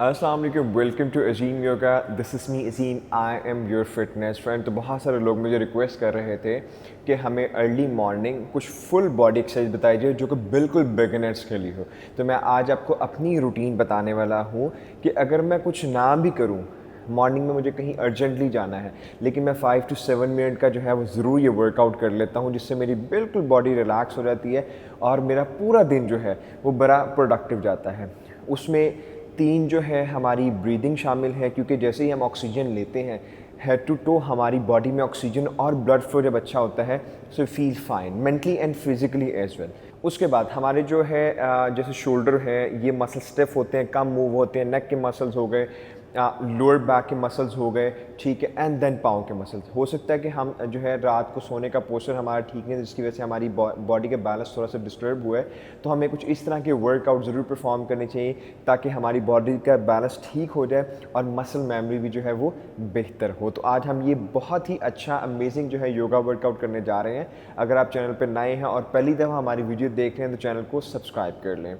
अस्सलाम वालेकुम, welcome to Azeem yoga. This is me Azeem, I am your fitness friend. तो बहुत सारे लोग मुझे रिक्वेस्ट कर रहे थे कि हमें अर्ली मॉर्निंग कुछ फुल बॉडी एक्सरसाइज बताई जाए जो कि बिल्कुल बिगिनर्स के लिए हो। तो मैं आज आपको अपनी रूटीन बताने वाला हूँ कि अगर मैं कुछ ना भी करूँ, मॉर्निंग में मुझे कहीं अर्जेंटली जाना है, लेकिन मैं 5 to 7 मिनट का जो है वो ज़रूर ये वर्कआउट कर लेता हूँ, जिससे मेरी बिल्कुल बॉडी रिलैक्स हो जाती है और मेरा पूरा दिन जो है वो बड़ा प्रोडक्टिव जाता है। उसमें 3 जो है हमारी ब्रीदिंग शामिल है, क्योंकि जैसे ही हम ऑक्सीजन लेते हैं हेड टू टो हमारी बॉडी में ऑक्सीजन और ब्लड फ्लो जब अच्छा होता है, so feel fine mentally and physically as well. उसके बाद हमारे जो है जैसे शोल्डर है, ये मसल स्टिफ होते हैं, कम मूव होते हैं, नेक के मसल्स हो गए, लोअर बैक के मसल्स हो गए, ठीक है, एंड देन पाँव के मसल्स। हो सकता है कि हम जो है रात को सोने का पोस्चर हमारा ठीक नहीं है, जिसकी वजह से हमारी बॉडी का बैलेंस थोड़ा सा डिस्टर्ब हुआ है। तो हमें कुछ इस तरह के वर्कआउट ज़रूर परफॉर्म करने चाहिए ताकि हमारी बॉडी का बैलेंस ठीक हो जाए और मसल मेमोरी भी जो है वो बेहतर हो। तो आज हम ये बहुत ही अच्छा अमेजिंग जो है योगा वर्कआउट करने जा रहे हैं। अगर आप चैनल पर नए हैं और पहली दफ़ा हमारी वीडियो देख रहे हैं तो चैनल को सब्सक्राइब कर लें।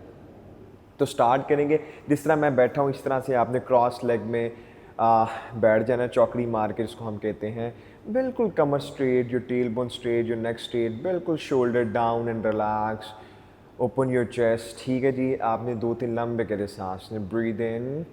तो स्टार्ट करेंगे। जिस तरह मैं बैठा हूँ इस तरह से आपने क्रॉस लेग में बैठ जाना, चौकड़ी मार के जिसको हम कहते हैं। बिल्कुल कमर straight, your tail bone straight, your neck straight, बिल्कुल shoulder down and relax, open your chest. ठीक है जी, आपने 2-3 लंबे करे सांस ने, breathe in,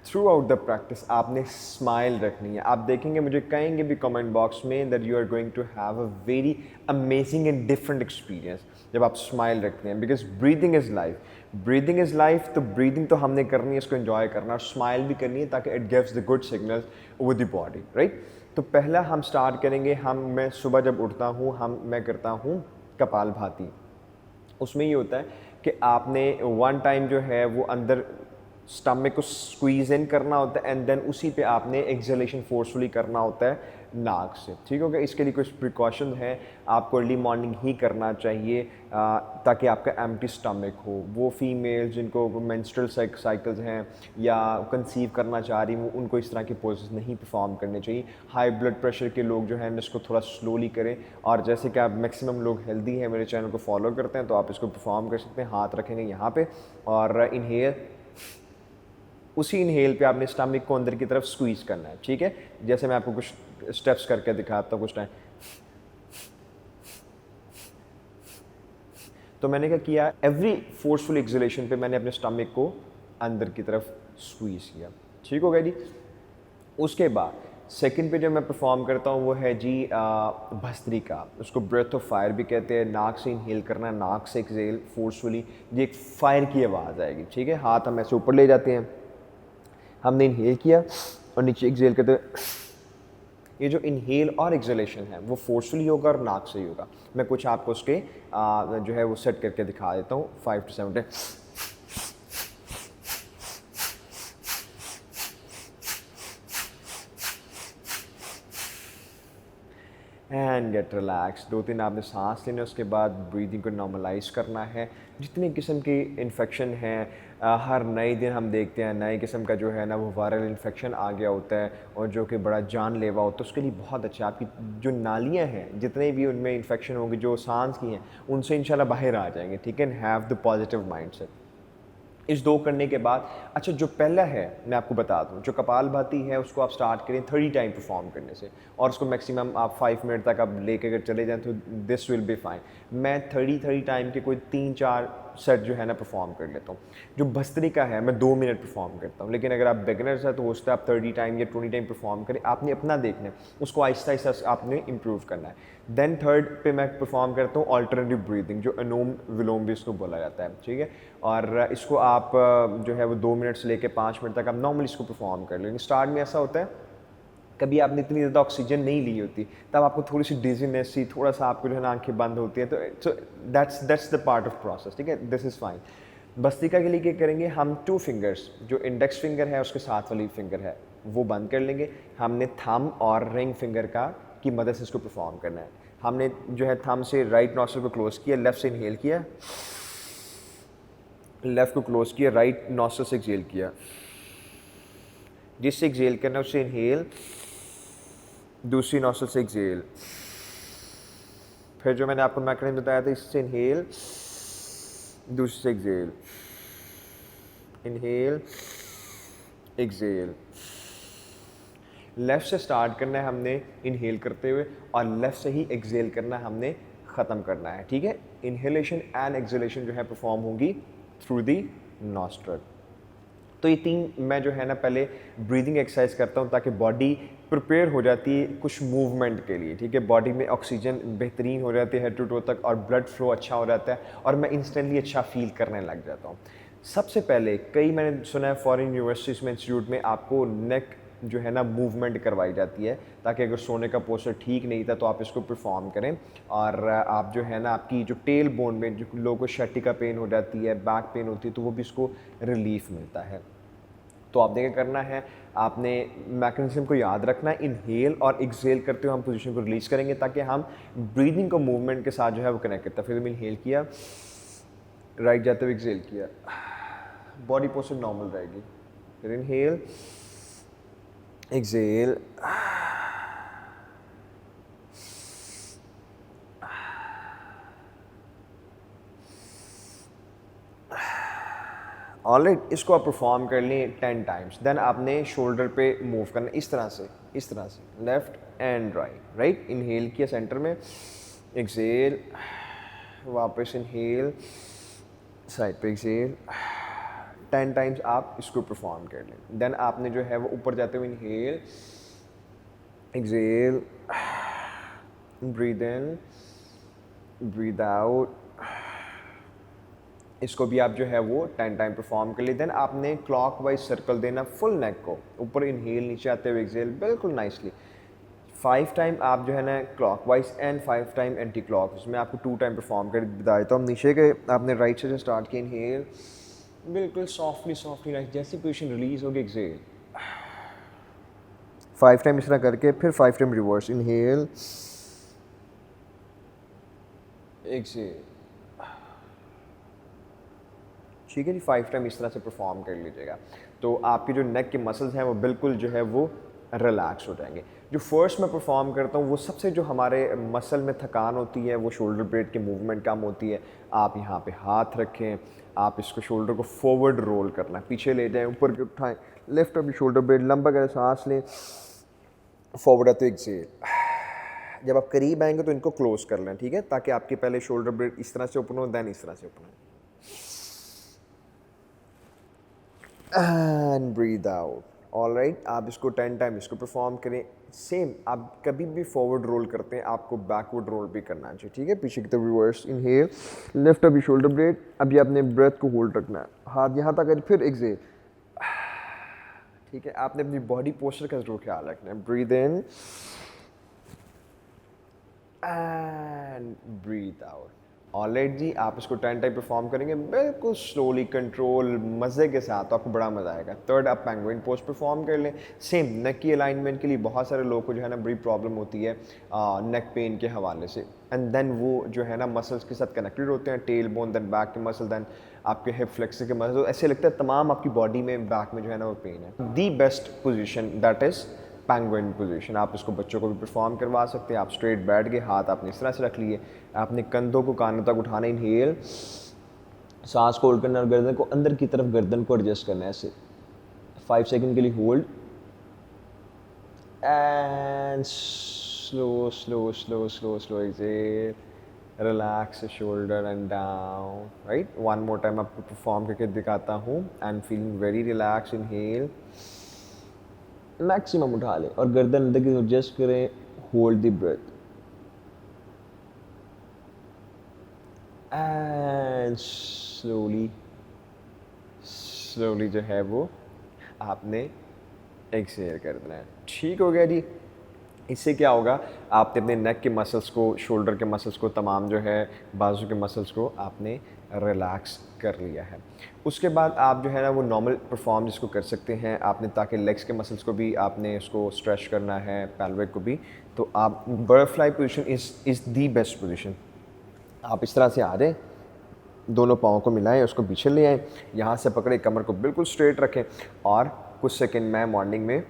through out the practice आपने स्माइल रखनी है। आप देखेंगे, मुझे कहेंगे भी कमेंट बॉक्स में that you are going to have a very amazing and different experience जब आप स्माइल रखते हैं, because breathing is life. Breathing is life, तो ब्रीदिंग तो हमने करनी है, इसको एंजॉय करना और स्माइल भी करनी है ताकि it gives the good signals over the body, right. तो पहला हम स्टार्ट करेंगे, मैं सुबह जब उठता हूँ मैं करता हूँ कपालभाति। उसमें ये होता है कि आपने वन टाइम जो है वो अंदर स्टमक को स्क्वीज इन करना होता है एंड देन उसी पे आपने एक्सहेलेशन फोर्सफुली करना होता है नाक से, ठीक हो गया। इसके लिए कुछ प्रिकॉशन है, आपको अर्ली मॉर्निंग ही करना चाहिए ताकि आपका एम्प्टी स्टमक हो। वो फीमेल्स जिनको मेंस्ट्रुअल साइकिल्स हैं या कंसीव करना चाह रही हूँ, उनको इस तरह की पोजेस नहीं परफॉर्म करने चाहिए। हाई ब्लड प्रेशर के लोग जो हैं इसको थोड़ा स्लोली करें, और जैसे कि आप मैक्सिमम लोग हेल्दी हैं, मेरे चैनल को फॉलो करते हैं, तो आप इसको परफॉर्म कर सकते हैं। हाथ रखेंगे यहाँ पे और इनहेल, उसी इनहेल पे आपने स्टमक को अंदर की तरफ स्क्वीज करना है, ठीक है। जैसे मैं आपको कुछ स्टेप्स करके दिखाता हूँ कुछ टाइम। तो मैंने क्या किया, एवरी फोर्सफुल एक्सहेलेशन पे मैंने अपने स्टमक को अंदर की तरफ स्क्वीज किया, ठीक हो गया जी। उसके बाद सेकंड पे जो मैं परफॉर्म करता हूँ वो है जी भस्त्रिका। उसको ब्रेथ ऑफ फायर भी कहते हैं। नाक से इनहेल करना, नाक से एक्सहेल फोर्सफुली, ये एक फायर की आवाज़ आएगी, ठीक है। हाथ हम ऐसे ऊपर ले जाते हैं, हमने इनहेल किया और नीचे एक्सहेल करते हुए, ये जो इनहेल और एक्सहेलेशन है वो फोर्सफुली होगा और नाक से ही होगा। मैं कुछ आपको उसके जो है वो सेट करके दिखा देता हूँ 5 to 7 time. And get relax. 2-3 आपने सांस लेने, उसके बाद ब्रीदिंग को नॉर्मलाइज करना है। जितने किस्म की इन्फेक्शन हैं, हर नए दिन हम देखते हैं नए किस्म का जो है ना वो वायरल इन्फेक्शन आ गया होता है और जो कि बड़ा जानलेवा होता है। उसके लिए बहुत अच्छा, आपकी जो नालियाँ हैं जितने भी उनमें इन्फेक्शन होंगे, जो सांस की हैं, उनसे इंशाल्लाह बाहर आ जाएंगे, ठीक है। Have the positive mind set. इस 2 करने के बाद, अच्छा जो पहला है मैं आपको बता दूं, जो कपालभाति है उसको आप स्टार्ट करें 30 टाइम परफॉर्म करने से, और उसको मैक्सिमम आप 5 मिनट तक आप लेके अगर चले जाएं तो दिस विल बी फाइन। मैं 30 टाइम के कोई 3-4 सेट जो है ना परफॉर्म कर लेता हूँ। जो भस्त्रिका है मैं 2 मिनट परफॉर्म करता हूँ, लेकिन अगर आप बिगिनर्स हैं तो हो सकता है आप 30 टाइम या 20 टाइम परफॉर्म करें। आपने अपना देखना है, उसको आहिस्ता आहिस्ता आपने इम्प्रूव करना है। देन थर्ड पे मैं परफॉर्म करता हूँ अल्टरनेटिव ब्रीदिंग, जो अनुलोम विलोम भी इसको बोला जाता है, ठीक है। और इसको आप जो है वो 2 मिनट से लेकर 5 मिनट तक आप नॉर्मली इसको परफॉर्म कर लेंगे। स्टार्ट में ऐसा होता है कभी आपने इतनी ज़्यादा ऑक्सीजन नहीं ली होती, तब आपको थोड़ी सी डिजीनेस सी, थोड़ा सा आपको जो है ना आंखें बंद होती है, तो that's the part of process, ठीक है, दिस इज़ फाइन। भस्त्रिका के लिए क्या करेंगे, हम 2 फिंगर्स, जो इंडेक्स फिंगर है उसके साथ वाली फिंगर है वो बंद कर लेंगे। हमने थंब और रिंग फिंगर की मदद से इसको परफॉर्म करना है। हमने जो है थंब से राइट नॉस्ट्रिल को क्लोज किया, लेफ्ट से इनहेल किया, लेफ्ट को क्लोज किया, राइट नॉस्ट्रिल से एक्सहेल किया। जिससे एक्सेल करना है उससे इनहेल, दूसरी नोस्ट्रल से एक्सेल। फिर जो मैंने आपको मैकेनिज्म बताया था, इससे इनहेल, दूसरी से एक्सेल, इनहेल, एक्सेल। लेफ़्ट से स्टार्ट करना है हमने इनहेल करते हुए, और लेफ़्ट से ही एक्सेल करना है हमने ख़त्म करना है, ठीक है। इनहेलेशन एंड एक्सेलेशन जो है परफॉर्म होगी थ्रू दी नॉस्ट्रल। तो ये तीन मैं जो है ना पहले ब्रीदिंग एक्सरसाइज करता हूँ ताकि बॉडी प्रिपेयर हो जाती है कुछ मूवमेंट के लिए, ठीक है। बॉडी में ऑक्सीजन बेहतरीन हो जाती है हेड टू टो तक, और ब्लड फ्लो अच्छा हो जाता है, और मैं इंस्टेंटली अच्छा फील करने लग जाता हूँ। सबसे पहले कई मैंने सुना है फॉरेन यूनिवर्सिटीज़ में, इंस्टीट्यूट में आपको नेक जो है ना मूवमेंट करवाई जाती है, ताकि अगर सोने का पोस्चर ठीक नहीं था तो आप इसको परफॉर्म करें, और आप जो है ना आपकी जो टेल बोन में जो लोगों को शट्टी का पेन हो जाती है, बैक पेन होती है, तो वो भी इसको रिलीफ मिलता है। तो आपने क्या करना है, आपने मैकेनिज्म को याद रखना है, इनहेल और एक्सहेल करते हुए हम पोजीशन को रिलीज करेंगे, ताकि हम ब्रीदिंग को मूवमेंट के साथ जो है वो कनेक्ट करता है। फिर मैंने इनहेल किया, राइट जाते हुए एक्सहेल किया, बॉडी पोस्चर नॉर्मल रहेगी। फिर इनहेल, एक्सहेल, ऑलराइट। इसको आप परफॉर्म कर लें 10 टाइम्स। देन आपने शोल्डर पे मूव करना इस तरह से, इस तरह से, left and right. Right, inhale किया सेंटर में, एक्सहेल, वापस इनहेल, साइड पे एक्सहेल, 10 टाइम्स आप इसको परफॉर्म कर लें। देन आपने जो है वो ऊपर जाते हुए inhale, exhale, breathe in, breathe out, इसको भी आप जो है वो 10 टाइम परफॉर्म कर लिए। देन आपने क्लॉकवाइज सर्कल देना फुल नेक को, ऊपर इनहेल, नीचे आते हुए एक्सहेल, बिल्कुल नाइसली। 5 टाइम आप जो है ना clockwise and 5 time anti clock, इसमें आपको 2 टाइम परफॉर्म कर बताया। तो हम नीचे के आपने राइट से स्टार्ट किया, इनहेल, बिल्कुल सॉफ्टली सॉफ्टली नाइस, जैसी पोजीशन रिलीज होगी एक्सहेल, 5 टाइम इस तरह करके, फिर 5 टाइम रिवर्स, इनहेल, एक्सहेल, ठीक है जी। 5 टाइम इस तरह से परफॉर्म कर लीजिएगा, तो आपके जो नेक के मसल्स हैं वो बिल्कुल जो है वो रिलैक्स हो जाएंगे। जो फर्स्ट मैं परफॉर्म करता हूँ वो सबसे जो हमारे मसल में थकान होती है वो शोल्डर ब्लेड की मूवमेंट कम होती है। आप यहाँ पे हाथ रखें, आप इसको शोल्डर को फॉरवर्ड रोल करना है, पीछे ले जाएं, ऊपर के उठाएं, लेफ्ट अभी शोल्डर ब्लेड लंबा करें, सांस लें, फॉरवर्ड आते एक्सहेल। जब आप करीब आएंगे तो इनको क्लोज कर लें, ठीक है, ताकि आपके पहले शोल्डर ब्लेड इस तरह से ओपन हो, दैन इस तरह से ओपन हो, एंड ब्रीद आउट। ऑलराइट, आप इसको 10 टाइम इसको परफॉर्म करें। सेम आप कभी भी फॉरवर्ड रोल करते हैं आपको बैकवर्ड रोल भी करना चाहिए, ठीक है, पीछे की तरफ रिवर्स, इनहेल, लेफ्ट अभी शोल्डर ब्लेड, अभी आपने ब्रेथ को होल्ड रखना है, हाथ यहाँ तक, फिर एक्सहेल, ठीक है। आपने अपनी बॉडी पोस्चर का जरूर ख्याल रखना है। Breathe in and breathe out. All right जी, आप इसको 10 टाइम परफॉर्म करेंगे बिल्कुल स्लोली, कंट्रोल, मज़े के साथ, तो आपको बड़ा मज़ा आएगा। थर्ड, आप पेंगुइन पोज परफॉर्म कर लें। सेम नेक की अलाइनमेंट के लिए बहुत सारे लोगों को जो है ना बड़ी प्रॉब्लम होती है नेक पेन के हवाले से, एंड देन वो जो है ना मसल्स के साथ कनेक्टेड होते हैं, टेल बोन, देन बैक के मसल, देन आपके हिप फ्लेक्सर के मसल, ऐसे लगता है तमाम आपकी बॉडी में बैक में जो है ना वो पेन है। The best position that is penguin position. आप इसको बच्चों को भी परफॉर्म करवा सकते हैं। आप स्ट्रेट बैठ गए, हाथ आपने इस तरह से रख लिए, आपने कंधों को कानों तक उठाना, इनहेल, सांस को होल्ड करना और गर्दन को अंदर की तरफ, गर्दन को एडजस्ट करना है ऐसे, 5 सेकंड के लिए hold, and slow slow slow slow slow exhale, relax shoulder and down. Right, one more time आपको परफॉर्म करके दिखाता हूँ। I am feeling very relax, inhale, maximum उठा लें और गर्दन अंदर की तरफ एडजस्ट करें, hold the breath and slowly slowly जो है वो आपने एक्सहेल कर देना है। ठीक हो गया जी। इससे क्या होगा, आपने अपने नेक के मसल्स को, शोल्डर के मसल्स को, तमाम जो है बाजू के मसल्स को आपने रिलैक्स कर लिया है। उसके बाद आप जो है ना वो नॉर्मल परफॉर्म जिसको कर सकते हैं आपने, ताकि लेग्स के मसल्स को भी आपने उसको स्ट्रेच करना है, पेल्विक को भी, तो आप butterfly position is the best position. आप इस तरह से आ जाएं, दोनों पाँव को मिलाएं, उसको पीछे ले आएँ, यहाँ से पकड़े, कमर को बिल्कुल स्ट्रेट रखें और कुछ सेकंड मैं मॉर्निंग में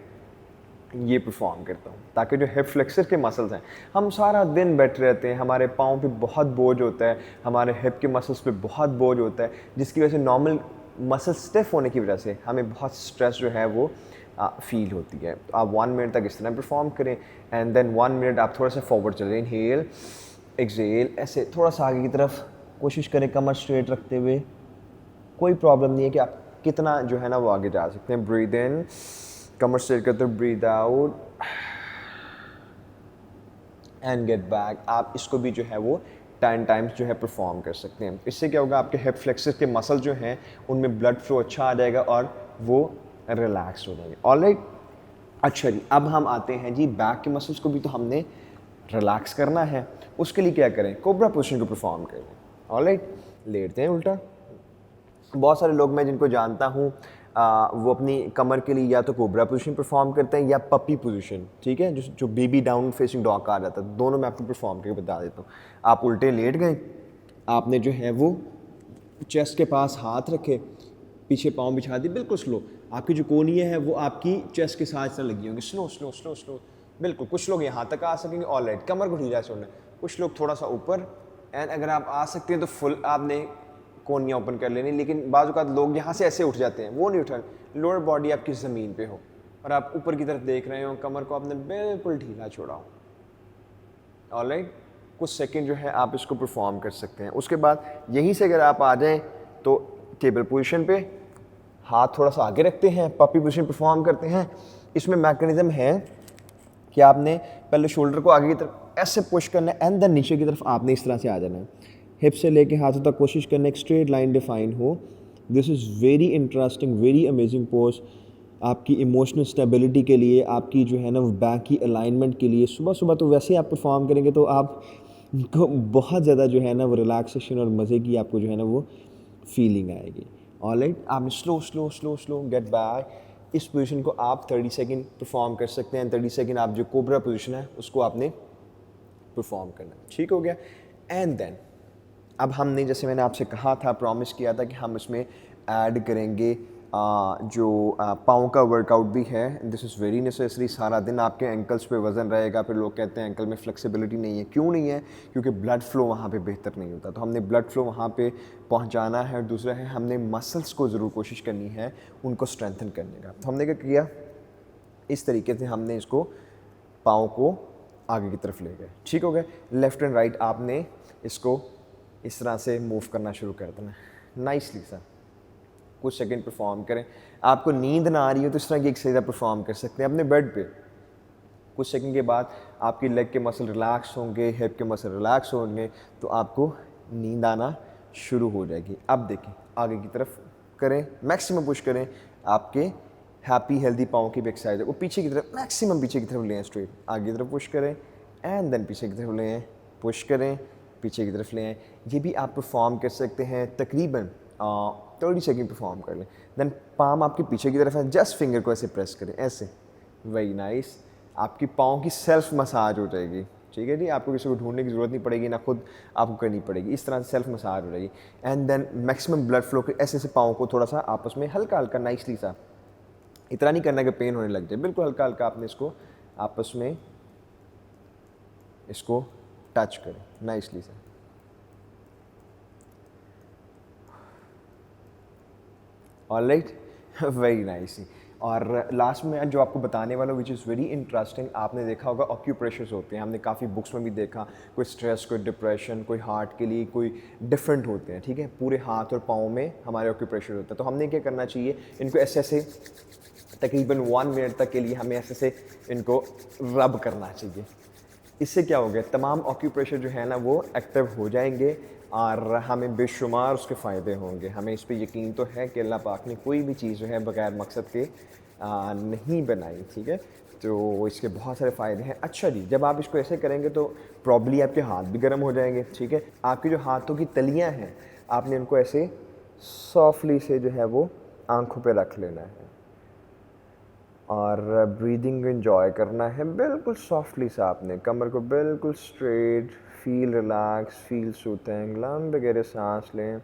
ये परफॉर्म करता हूँ, ताकि जो हिप फ्लेक्सर के मसल्स हैं, हम सारा दिन बैठे रहते हैं, हमारे पाँव पे बहुत बोझ होता है, हमारे हिप के मसल्स पे बहुत बोझ होता है, जिसकी वजह से नॉर्मल मसल स्टिफ होने की वजह से हमें बहुत स्ट्रेस जो है वो फील होती है। तो आप 1 मिनट तक इस तरह परफॉर्म करें एंड देन 1 मिनट आप थोड़ा सा फॉरवर्ड चलें, इनहेल एक्सहेल, ऐसे थोड़ा सा आगे की तरफ कोशिश करें कमर स्ट्रेट रखते हुए। कोई प्रॉब्लम नहीं है कि आप कितना जो है ना वो आगे जा सकते हैं। ब्रीद इन, कमर स्ट्रेट करते हुए breathe out and get back. आप इसको भी जो है वो 10 टाइम्स जो है परफॉर्म कर सकते हैं। इससे क्या होगा, आपके हिप फ्लेक्सर के मसल जो हैं उनमें ब्लड फ्लो अच्छा आ जाएगा और वो रिलैक्स हो जाएंगे। ऑलराइट, अच्छा जी, अब हम आते हैं जी बैक के मसल्स को भी तो हमने रिलैक्स करना है। उसके लिए क्या करें, कोबरा पोजीशन को परफॉर्म करें। ऑलराइट, लेटते हैं उल्टा। बहुत सारे लोग मैं जिनको जानता हूँ वो अपनी कमर के लिए या तो कोबरा पोजीशन परफॉर्म करते हैं या पपी पोजीशन, ठीक है, जो बेबी डाउन फेसिंग डॉग कहा जाता है। दोनों मैं आपको परफॉर्म करके बता देता हूँ। आप उल्टे लेट गए, आपने जो है वो चेस्ट के पास हाथ रखे, पीछे पाँव बिछा दिए, बिल्कुल स्लो। आपकी जो कोहनियाँ है वो आपकी चेस्ट के साथ इतना लगी होंगी, स्लो स्लो स्लो स्लो, बिल्कुल। कुछ लोग यहाँ तक आ सकेंगे, ऑलराइट, कमर को ढीला छोड़ना। कुछ लोग थोड़ा सा ऊपर, एंड अगर आप आ सकते हैं तो फुल आपने कोहनियाँ ओपन कर लेनी। लेकिन बाज़ औक़ात लोग यहाँ से ऐसे उठ जाते हैं, वो नहीं उठा। लोअर बॉडी आपकी ज़मीन पे हो और आप ऊपर की तरफ देख रहे हो, कमर को आपने बिल्कुल ढीला छोड़ा हो। ऑलराइट, कुछ सेकंड जो है आप इसको परफॉर्म कर सकते हैं। उसके बाद यहीं से अगर आप आ जाएं तो टेबल पोजीशन पे हाथ थोड़ा सा आगे रखते हैं, पपी पोजीशन परफॉर्म करते हैं। इसमें मैकेनिज्म है कि आपने पहले शोल्डर को आगे की तरफ ऐसे पुश करना है एंड देन नीचे की तरफ आपने इस तरह से आ जाना है। हिप से लेके हाथों तक कोशिश करना एक स्ट्रेट लाइन डिफाइन हो। This is very interesting, very amazing pose आपकी इमोशनल स्टेबिलिटी के लिए, आपकी जो है ना बैक की अलाइनमेंट के लिए। सुबह सुबह तो वैसे ही आप परफॉर्म करेंगे तो आप को बहुत ज़्यादा जो है ना वो रिलैक्सेशन और मज़े की आपको जो है ना वो फीलिंग आएगी। ऑलराइट, आपने slow slow slow slow get back. इस पोजीशन को आप 30 सेकंड परफॉर्म कर सकते हैं। 30 सेकंड आप जो कोबरा पोजीशन है उसको आपने परफॉर्म करना है। ठीक हो गया। एंड देन अब हमने, जैसे मैंने आपसे कहा था, प्रॉमिस किया था कि हम इसमें ऐड करेंगे जो पाँव का वर्कआउट भी है। This is very necessary. सारा दिन आपके एंकल्स पे वज़न रहेगा, फिर लोग कहते हैं एंकल में फ्लेक्सिबिलिटी नहीं है। क्यों नहीं है? क्योंकि ब्लड फ्लो वहाँ पे बेहतर नहीं होता। तो हमने ब्लड फ्लो वहाँ पे पहुँचाना है। और दूसरा है, हमने मसल्स को ज़रूर कोशिश करनी है उनको स्ट्रेंथन करने का। तो हमने क्या किया, इस तरीके से हमने इसको पाँव को आगे की तरफ ले गए। ठीक हो गया। लेफ़्ट एंड राइट आपने इसको इस तरह से मूव करना शुरू कर देना नाइसली सा। कुछ सेकंड परफॉर्म करें। आपको नींद ना आ रही हो तो इस तरह की एक्सरसाइज आप परफॉर्म कर सकते हैं अपने बेड पे। कुछ सेकंड के बाद आपकी लेग के मसल रिलैक्स होंगे, हिप के मसल रिलैक्स होंगे, तो आपको नींद आना शुरू हो जाएगी। अब देखें, आगे की तरफ करें, मैक्सिमम पुश करें। आपके हैप्पी हेल्दी पाँव की भी एक्सरसाइज है, वो पीछे की तरफ, मैक्सिमम पीछे की तरफ लें, स्ट्रेट आगे की तरफ पुश करें एंड देन पीछे की तरफ लें, पुश करें, पीछे की तरफ ले आएँ। ये भी आप परफॉर्म कर सकते हैं, तकरीबन 30 सेकंड परफॉर्म कर लें। देन पाम आपके पीछे की तरफ है, जस्ट फिंगर को ऐसे प्रेस करें, ऐसे। Very nice. आपकी पाँव की सेल्फ मसाज हो जाएगी। ठीक है जी, आपको किसी को ढूंढने की ज़रूरत नहीं पड़ेगी, ना खुद आपको करनी पड़ेगी। इस तरह से सेल्फ मसाज हो जाएगी। And then maximum blood flow के ऐसे पाँव को थोड़ा सा आपस में हल्का हल्का नाइसली सा, इतना नहीं करना कि पेन होने लग जाए, बिल्कुल हल्का हल्का आपने इसको आपस में इसको टच करें नाइसली से। Alright, very nice. और लास्ट में जो आपको बताने वाला विच इज़ वेरी इंटरेस्टिंग, आपने देखा होगा ऑक्यूप्रेशर्स होते हैं, हमने काफ़ी बुक्स में भी देखा, कोई स्ट्रेस, कोई डिप्रेशन, कोई हार्ट के लिए, कोई डिफरेंट होते हैं। ठीक है, पूरे हाथ और पाँव में हमारे ऑक्यूप्रेशर होता है। तो हमने क्या करना चाहिए, इनको ऐसे ऐसे तकरीबन 1 मिनट तक के लिए हमें ऐसे से इनको रब करना चाहिए। इससे क्या हो गया, तमाम ऑक्यूप्रेशर जो है ना वो एक्टिव हो जाएंगे और हमें बेशुमार उसके फ़ायदे होंगे। हमें इस पे यकीन तो है कि अल्लाह पाक ने कोई भी चीज़ जो है बगैर मकसद के नहीं बनाई। ठीक है, तो इसके बहुत सारे फ़ायदे हैं। अच्छा जी, जब आप इसको ऐसे करेंगे तो प्रॉब्ली आपके हाथ भी गर्म हो जाएंगे। ठीक है, आपकी जो हाथों की तलियाँ हैं, आपने उनको ऐसे सॉफ्टली से जो है वो आँखों पे रख लेना है और ब्रीदिंग एंजॉय करना है बिल्कुल सॉफ्टली सा। आपने कमर को बिल्कुल straight, feel relax, feel soothing, लंबे गहरे सांस लें।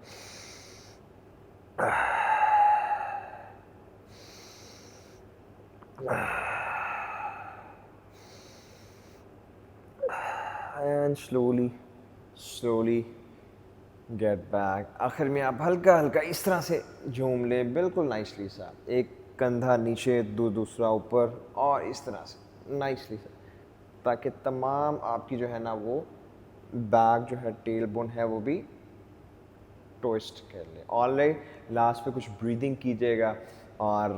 And slowly get back. आखिर में आप हल्का हल्का इस तरह से झूम लें, बिल्कुल नाइसली सा, एक कंधा नीचे दूसरा ऊपर और इस तरह से नाइसली सा, ताकि तमाम आपकी जो है ना वो बैक जो है टेल बोन है वो भी ट्विस्ट कर ले। ऑलराइट, लास्ट पे कुछ ब्रीदिंग कीजिएगा और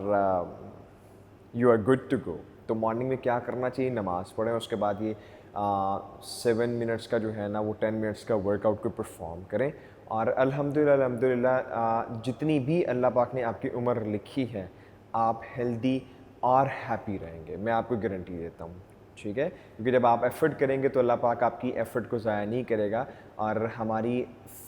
you are good to go. तो मॉर्निंग में क्या करना चाहिए, नमाज़ पढ़ें, उसके बाद ये 7 मिनट्स का जो है ना वो 10 मिनट्स का वर्कआउट को परफॉर्म करें। और अल्हम्दुलिल्लाह जितनी भी अल्लाह पाक ने आपकी उम्र लिखी है, आप हेल्दी और हैप्पी रहेंगे, मैं आपको गारंटी देता हूँ। ठीक है, क्योंकि जब आप एफ़र्ट करेंगे तो अल्लाह पाक आपकी एफ़र्ट को ज़ाया नहीं करेगा। और हमारी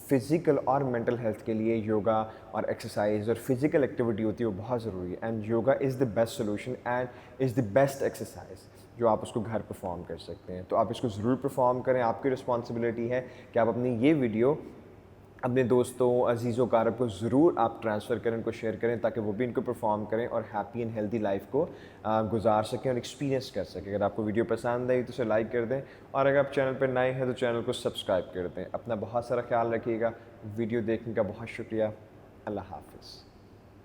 फ़िज़िकल और मेंटल हेल्थ के लिए योगा और एक्सरसाइज और फिज़िकल एक्टिविटी होती है वो बहुत ज़रूरी है। And yoga is the best solution and is the best exercise जो आप उसको घर परफॉर्म कर सकते हैं। तो आप इसको ज़रूर परफॉर्म करें, आपकी रिस्पॉन्सिबिलिटी है कि आप अपनी ये वीडियो अपने दोस्तों, अजीज़ों, कारब को ज़रूर आप ट्रांसफ़र करें, उनको शेयर करें, ताकि वो भी इनको परफॉर्म करें और हैप्पी एंड हेल्दी लाइफ को गुजार सकें और एक्सपीरियंस कर सकें। अगर आपको वीडियो पसंद आई तो उसे लाइक कर दें, और अगर आप चैनल पर नए हैं तो चैनल को सब्सक्राइब कर दें। अपना बहुत सारा ख्याल रखिएगा। वीडियो देखने का बहुत शुक्रिया। अल्लाह हाफ़िज़।